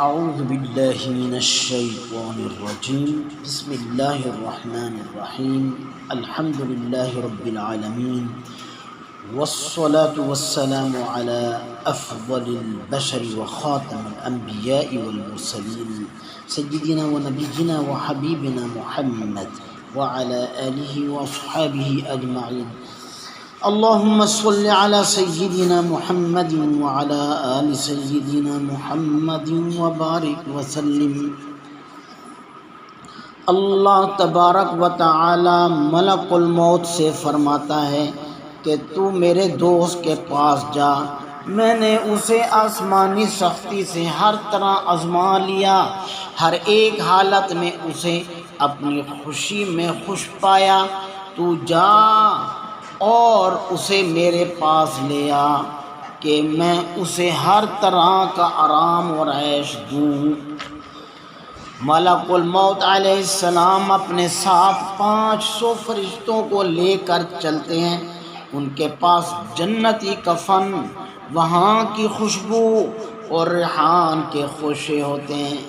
اعوذ باللہ من الشیطان الرجیم بسم اللہ الرحمن الرحیم الحمد للہ رب العالمین والصلاة والسلام على افضل البشر وخاتم الانبیاء والمرسلین سیدنا ونبینا وحبیبنا محمد وعلى آلہ واصحابہ اجمعین اللهم صل على سيدنا محمد وعلى آل سيدنا محمد وبارك وسلم۔ اللہ تبارک و تعالی ملک الموت سے فرماتا ہے کہ تو میرے دوست کے پاس جا، میں نے اسے آسمانی سختی سے ہر طرح آزما لیا، ہر ایک حالت میں اسے اپنی خوشی میں خوش پایا، تو جا اور اسے میرے پاس لے آ کہ میں اسے ہر طرح کا آرام اور عیش دوں۔ ملک الموت علیہ السلام اپنے ساتھ 500 فرشتوں کو لے کر چلتے ہیں، ان کے پاس جنتی کفن، وہاں کی خوشبو اور ریحان کے خوشے ہوتے ہیں،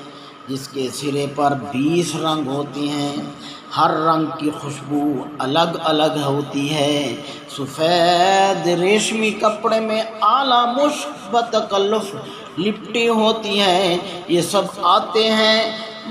جس کے سرے پر 20 رنگ ہوتے ہیں، ہر رنگ کی خوشبو الگ الگ ہوتی ہے۔ سفید ریشمی کپڑے میں اعلیٰ مشک بتکلف لپٹی ہوتی ہیں، یہ سب آتے ہیں۔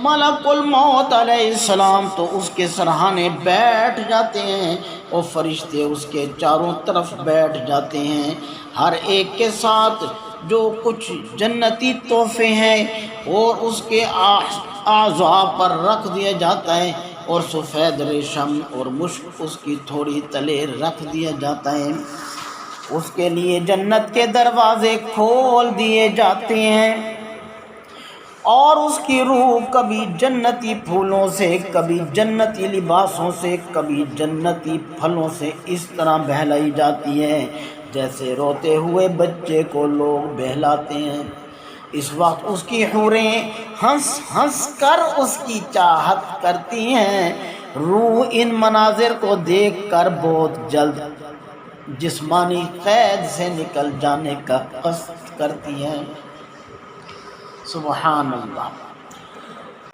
ملک الموت علیہ السلام تو اس کے سرہانے بیٹھ جاتے ہیں اور فرشتے اس کے چاروں طرف بیٹھ جاتے ہیں، ہر ایک کے ساتھ جو کچھ جنتی تحفے ہیں اور اس کے اعضاء پر رکھ دیا جاتا ہے، اور سفید ریشم اور مشک اس کی تھوڑی تلے رکھ دیا جاتا ہے۔ اس کے لیے جنت کے دروازے کھول دیے جاتے ہیں، اور اس کی روح کبھی جنتی پھولوں سے، کبھی جنتی لباسوں سے، کبھی جنتی پھلوں سے اس طرح بہلائی جاتی ہے جیسے روتے ہوئے بچے کو لوگ بہلاتے ہیں۔ اس وقت اس کی حوریں ہنس ہنس کر اس کی چاہت کرتی ہیں۔ روح ان مناظر کو دیکھ کر بہت جلد جسمانی قید سے نکل جانے کا قصد کرتی ہے۔ سبحان اللہ۔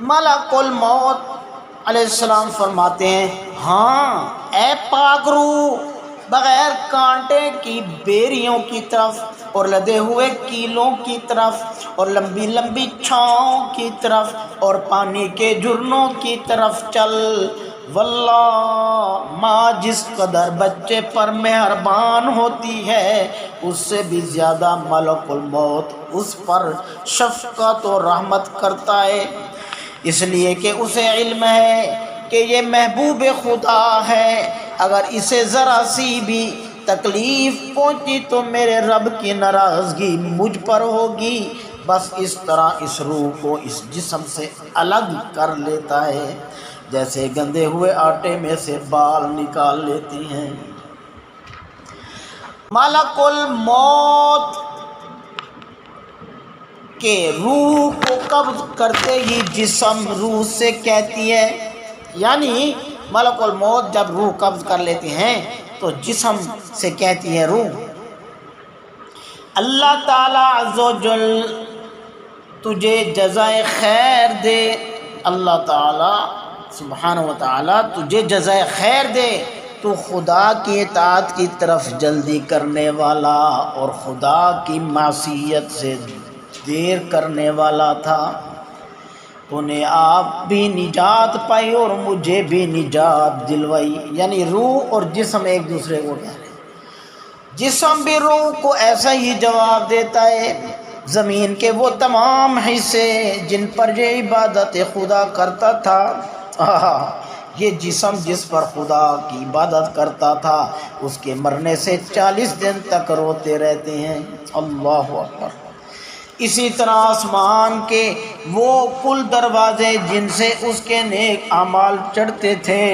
ملک الموت علیہ السلام فرماتے ہیں، ہاں اے پاک روح، بغیر کانٹے کی بیریوں کی طرف اور لدے ہوئے کیلوں کی طرف اور لمبی لمبی چھاؤں کی طرف اور پانی کے جھرنوں کی طرف چل۔ واللہ ماں جس قدر بچے پر مہربان ہوتی ہے، اس سے بھی زیادہ ملک الموت اس پر شفقت و رحمت کرتا ہے، اس لیے کہ اسے علم ہے کہ یہ محبوب خدا ہے، اگر اسے ذرا سی بھی تکلیف پہنچی تو میرے رب کی ناراضگی مجھ پر ہوگی۔ بس اس طرح اس روح کو اس جسم سے الگ کر لیتا ہے جیسے گندے ہوئے آٹے میں سے بال نکال لیتے ہیں۔ ملک الموت کے روح کو قبض کرتے ہی جسم روح سے کہتی ہے، یعنی ملک الموت جب روح قبض کر لیتے ہیں تو جسم سے کہتی ہے روح، اللہ تعالیٰ عز و جل تجھے جزائے خیر دے، اللہ تعالیٰ سبحانہ و تعالیٰ تجھے جزائے خیر دے، تو خدا کی اطاعت کی طرف جلدی کرنے والا اور خدا کی معصیت سے دیر کرنے والا تھا، تو نے آپ بھی نجات پائی اور مجھے بھی نجات دلوائی۔ یعنی روح اور جسم ایک دوسرے کو کہہ رہے ہیں، جسم بھی روح کو ایسا ہی جواب دیتا ہے۔ زمین کے وہ تمام حصے جن پر یہ عبادت خدا کرتا تھا، یہ جسم جس پر خدا کی عبادت کرتا تھا، اس کے مرنے سے 40 دن تک روتے رہتے ہیں۔ اللہ اکبر۔ اسی طرح آسمان کے وہ کل دروازے جن سے اس کے نیک اعمال چڑھتے تھے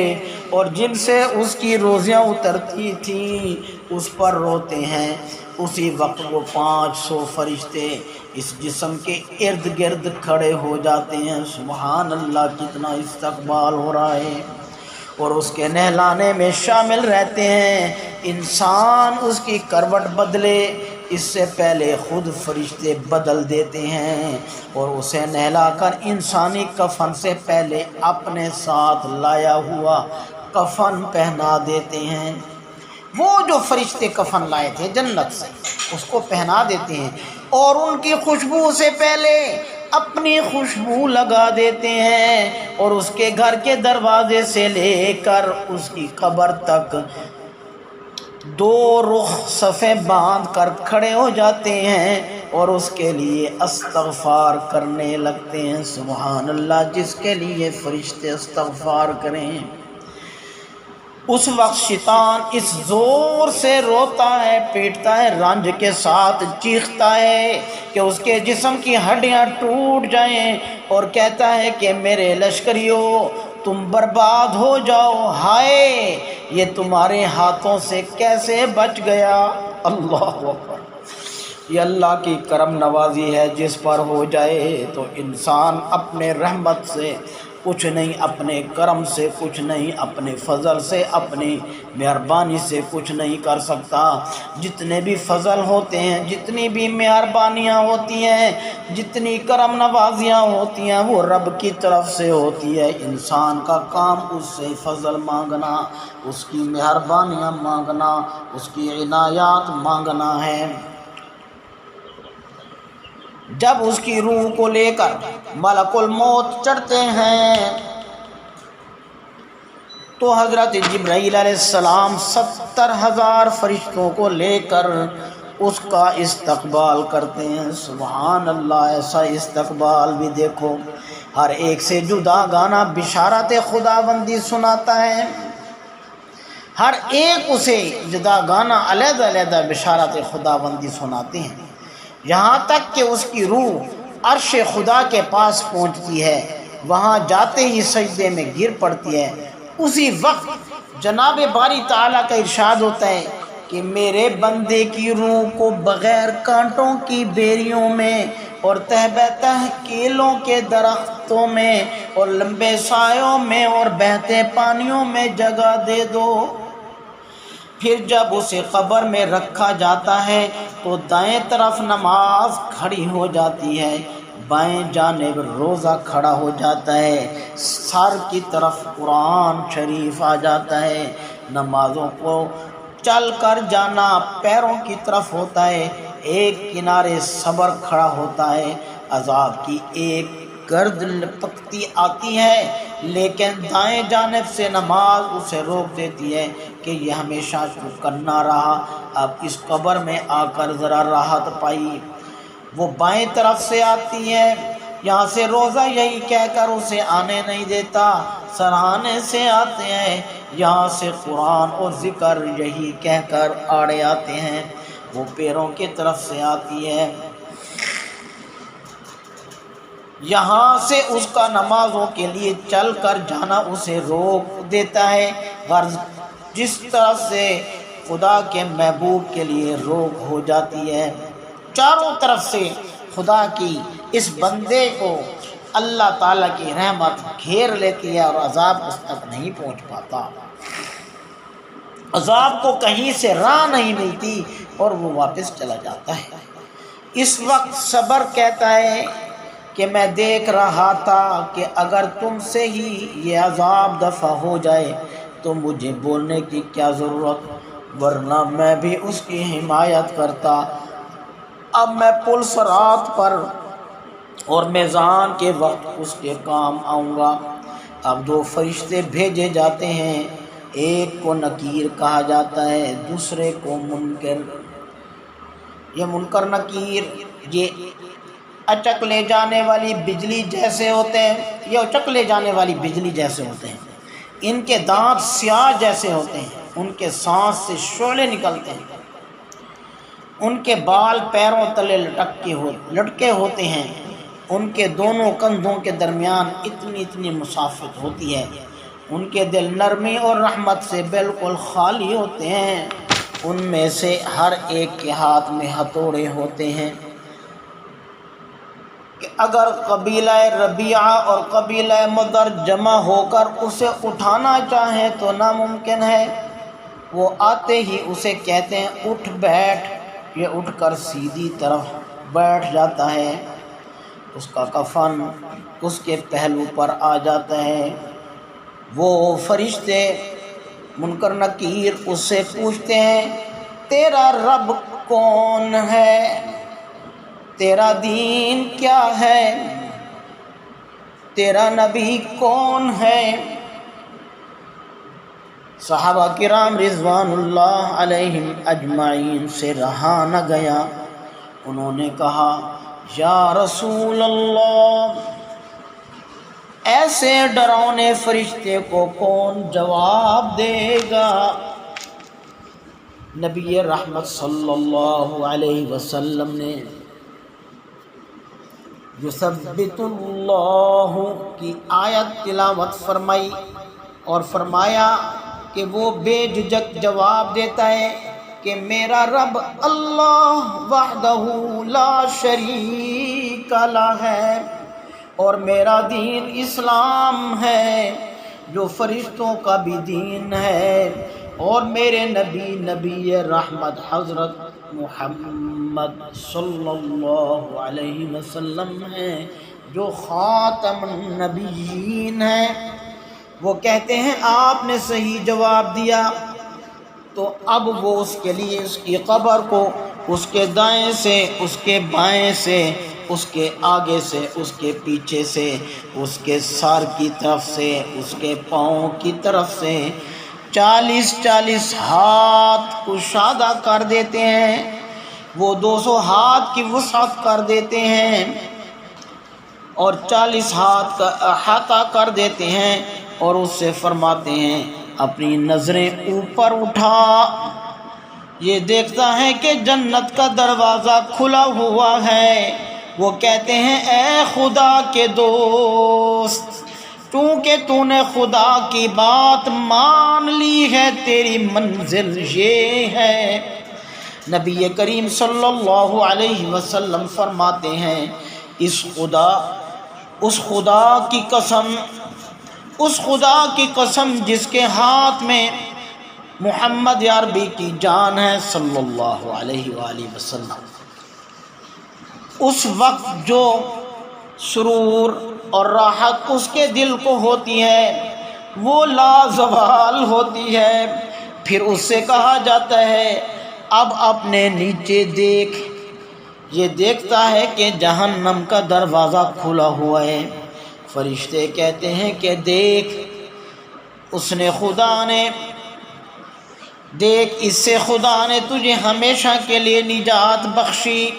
اور جن سے اس کی روزیاں اترتی تھیں، اس پر روتے ہیں۔ اسی وقت وہ 500 فرشتے اس جسم کے ارد گرد کھڑے ہو جاتے ہیں۔ سبحان اللہ، کتنا استقبال ہو رہا ہے، اور اس کے نہلانے میں شامل رہتے ہیں۔ انسان اس کی کروٹ بدلے، اس سے پہلے خود فرشتے بدل دیتے ہیں اور اسے نہلا کر انسانی کفن سے پہلے اپنے ساتھ لایا ہوا کفن پہنا دیتے ہیں۔ وہ جو فرشتے کفن لائے تھے جنت سے اس کو پہنا دیتے ہیں اور ان کی خوشبو سے پہلے اپنی خوشبو لگا دیتے ہیں اور اس کے گھر کے دروازے سے لے کر اس کی قبر تک دو رخ صفیں باندھ کر کھڑے ہو جاتے ہیں اور اس کے لیے استغفار کرنے لگتے ہیں۔ سبحان اللہ، جس کے لیے فرشتے استغفار کریں۔ اس وقت شیطان اس زور سے روتا ہے، پیٹتا ہے، رنج کے ساتھ چیختا ہے کہ اس کے جسم کی ہڈیاں ٹوٹ جائیں اور کہتا ہے کہ میرے لشکریوں تم برباد ہو جاؤ، ہائے یہ تمہارے ہاتھوں سے کیسے بچ گیا۔ اللہ اکبر، یہ اللہ کی کرم نوازی ہے جس پر ہو جائے تو انسان اپنے رحمت سے کچھ نہیں، اپنے کرم سے کچھ نہیں، اپنے فضل سے، اپنی مہربانی سے کچھ نہیں کر سکتا۔ جتنے بھی فضل ہوتے ہیں، جتنی بھی مہربانیاں ہوتی ہیں، جتنی کرم نوازیاں ہوتی ہیں وہ رب کی طرف سے ہوتی ہے۔ انسان کا کام اس سے فضل مانگنا، اس کی مہربانیاں مانگنا، اس کی عنایات مانگنا ہے۔ جب اس کی روح کو لے کر ملک الموت چڑھتے ہیں تو حضرت جبرائیل علیہ السلام 70,000 فرشتوں کو لے کر اس کا استقبال کرتے ہیں۔ سبحان اللہ، ایسا استقبال بھی دیکھو، ہر ایک سے جدا گانا بشارت خداوندی سناتا ہے، ہر ایک اسے جدا گانا علیحدہ علیحدہ بشارت خداوندی سناتے ہیں، یہاں تک کہ اس کی روح عرش خدا کے پاس پہنچتی ہے، وہاں جاتے ہی سجدے میں گر پڑتی ہے۔ اسی وقت جناب باری تعالیٰ کا ارشاد ہوتا ہے کہ میرے بندے کی روح کو بغیر کانٹوں کی بیریوں میں اور تہ بہتہ کیلوں کے درختوں میں اور لمبے سایوں میں اور بہتے پانیوں میں جگہ دے دو۔ پھر جب اسے قبر میں رکھا جاتا ہے تو دائیں طرف نماز کھڑی ہو جاتی ہے، بائیں جانب روزہ کھڑا ہو جاتا ہے، سر کی طرف قرآن شریف آ جاتا ہے، نمازوں کو چل کر جانا پیروں کی طرف ہوتا ہے، ایک کنارے صبر کھڑا ہوتا ہے، عذاب کی ایک گرد لپکتی آتی ہے لیکن دائیں جانب سے نماز اسے روک دیتی ہے کہ یہ ہمیشہ چکنا رہا، اب اس قبر میں آ کر ذرا راحت پائی۔ وہ بائیں طرف سے آتی ہے، یہاں سے روزہ یہی کہہ کر اسے آنے نہیں دیتا، سرہانے سے آتے ہیں، یہاں سے قرآن اور ذکر یہی کہہ کر آڑے آتے ہیں۔ وہ پیروں کی طرف سے آتی ہے، یہاں سے اس کا نمازوں کے لیے چل کر جانا اسے روک دیتا ہے، غرض جس طرح سے خدا کے محبوب کے لیے روک ہو جاتی ہے۔ چاروں طرف سے خدا کی اس بندے کو اللہ تعالیٰ کی رحمت گھیر لیتی ہے اور عذاب اس تک نہیں پہنچ پاتا، عذاب کو کہیں سے راہ نہیں ملتی اور وہ واپس چلا جاتا ہے۔ اس وقت صبر کہتا ہے کہ میں دیکھ رہا تھا کہ اگر تم سے ہی یہ عذاب دفع ہو جائے تو مجھے بولنے کی کیا ضرورت، ورنہ میں بھی اس کی حمایت کرتا۔ اب میں پل صراط پر اور میزان کے وقت اس کے کام آؤں گا۔ اب دو فرشتے بھیجے جاتے ہیں، ایک کو نکیر کہا جاتا ہے، دوسرے کو منکر۔ یہ منکر نکیر یہ اچک لے جانے والی بجلی جیسے ہوتے ہیں، یہ اچک لے جانے والی بجلی جیسے ہوتے ہیں، ان کے دانت سیاہ جیسے ہوتے ہیں، ان کے سانس سے شعلے نکلتے ہیں، ان کے بال پیروں تلے لٹکے ہوتے ہیں، ان کے دونوں کندھوں کے درمیان اتنی مسافت ہوتی ہے، ان کے دل نرمی اور رحمت سے بالکل خالی ہوتے ہیں، ان میں سے ہر ایک کے ہاتھ میں ہتھوڑے ہوتے ہیں کہ اگر قبیلہ ربیعہ اور قبیلہ مدر جمع ہو کر اسے اٹھانا چاہیں تو ناممکن ہے۔ وہ آتے ہی اسے کہتے ہیں اٹھ بیٹھ، یہ اٹھ کر سیدھی طرف بیٹھ جاتا ہے، اس کا کفن اس کے پہلو پر آ جاتا ہے۔ وہ فرشتے منکر نکیر اس سے پوچھتے ہیں تیرا رب کون ہے، تیرا دین کیا ہے، تیرا نبی کون ہے؟ صحابہ کرام رضوان اللہ علیہم اجمعین سے رہا نہ گیا، انہوں نے کہا یا رسول اللہ، ایسے ڈراؤنے فرشتے کو کون جواب دے گا؟ نبی رحمت صلی اللہ علیہ وسلم نے یثبت اللہ کی آیت تلاوت فرمائی اور فرمایا کہ وہ بے جھجک جواب دیتا ہے کہ میرا رب اللہ وحدہ لا شریک لہ ہے، اور میرا دین اسلام ہے جو فرشتوں کا بھی دین ہے، اور میرے نبی رحمت حضرت محمد صلی اللہ علیہ وسلم ہیں جو خاتم النبیین ہیں۔ وہ کہتے ہیں آپ نے صحیح جواب دیا، تو اب وہ اس کے لیے اس کی قبر کو اس کے دائیں سے، اس کے بائیں سے، اس کے آگے سے، اس کے پیچھے سے، اس کے سر کی طرف سے، اس کے پاؤں کی طرف سے 40 ہاتھ کشادہ کر دیتے ہیں، وہ 200 ہاتھ کی وسعت کر دیتے ہیں اور 40 ہاتھ کا احاطہ کر دیتے ہیں، اور اس سے فرماتے ہیں اپنی نظریں اوپر اٹھا، یہ دیکھتا ہے کہ جنت کا دروازہ کھلا ہوا ہے۔ وہ کہتے ہیں اے خدا کے دوست، چونکہ تو نے خدا کی بات مان لی ہے، تیری منزل یہ ہے۔ نبی کریم صلی اللہ علیہ وسلم فرماتے ہیں اس خدا کی قسم جس کے ہاتھ میں محمد عربی کی جان ہے صلی اللہ علیہ وآلہ وسلم، اس وقت جو سرور اور راحت اس کے دل کو ہوتی ہے وہ لازوال ہوتی ہے۔ پھر اس سے کہا جاتا ہے اب اپنے نیچے دیکھ، یہ دیکھتا ہے کہ جہنم کا دروازہ کھلا ہوا ہے۔ فرشتے کہتے ہیں کہ دیکھ اس سے خدا نے تجھے ہمیشہ کے لیے نجات بخشی۔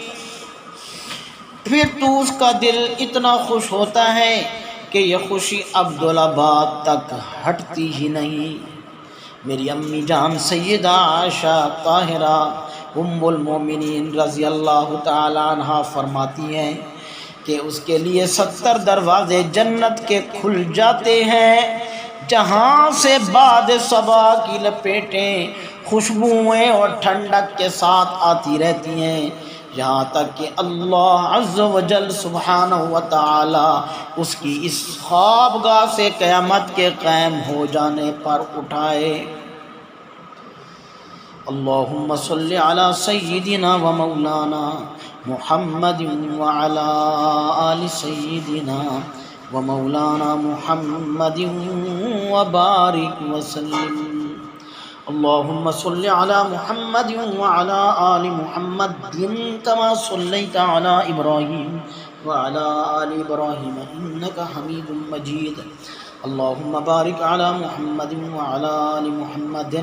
پھر تو اس کا دل اتنا خوش ہوتا ہے کہ یہ خوشی عبدالآباد تک ہٹتی ہی نہیں۔ میری امی جان سیدہ عائشہ طاہرہ ام المومنین رضی اللہ تعالی عنہا فرماتی ہیں کہ اس کے لیے 70 دروازے جنت کے کھل جاتے ہیں، جہاں سے باد صبا کی لپیٹیں خوشبوئیں اور ٹھنڈک کے ساتھ آتی رہتی ہیں، یہاں تک کہ اللہ عز و جل سبحانہ و تعالی اس کی اس خوابگاہ سے قیامت کے قائم ہو جانے پر اٹھائے۔ اللہم صلی علی سیدنا و مولانا محمد وعلی آل سیدنا و مولانا محمد وبارک وسلم۔ اللہم صلی علی محمد وعلی آل محمد کما صلیت علی ابراہیم وعلی آل ابراہیم انک حمید مجید۔ اللہم بارک علی محمد وعلی آل محمد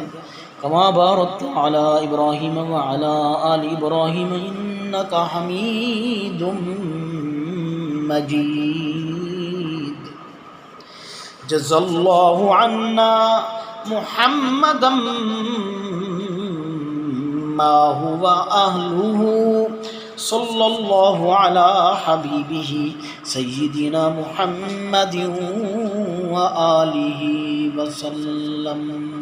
کما بارکت علی ابراہیم وعلی آل ابراہیم انک حمید مجید۔ جزا اللہ عنا محمدا ما هو اہلہ صلی اللہ علی حبیبہ سیدنا محمد وآلہ وسلم۔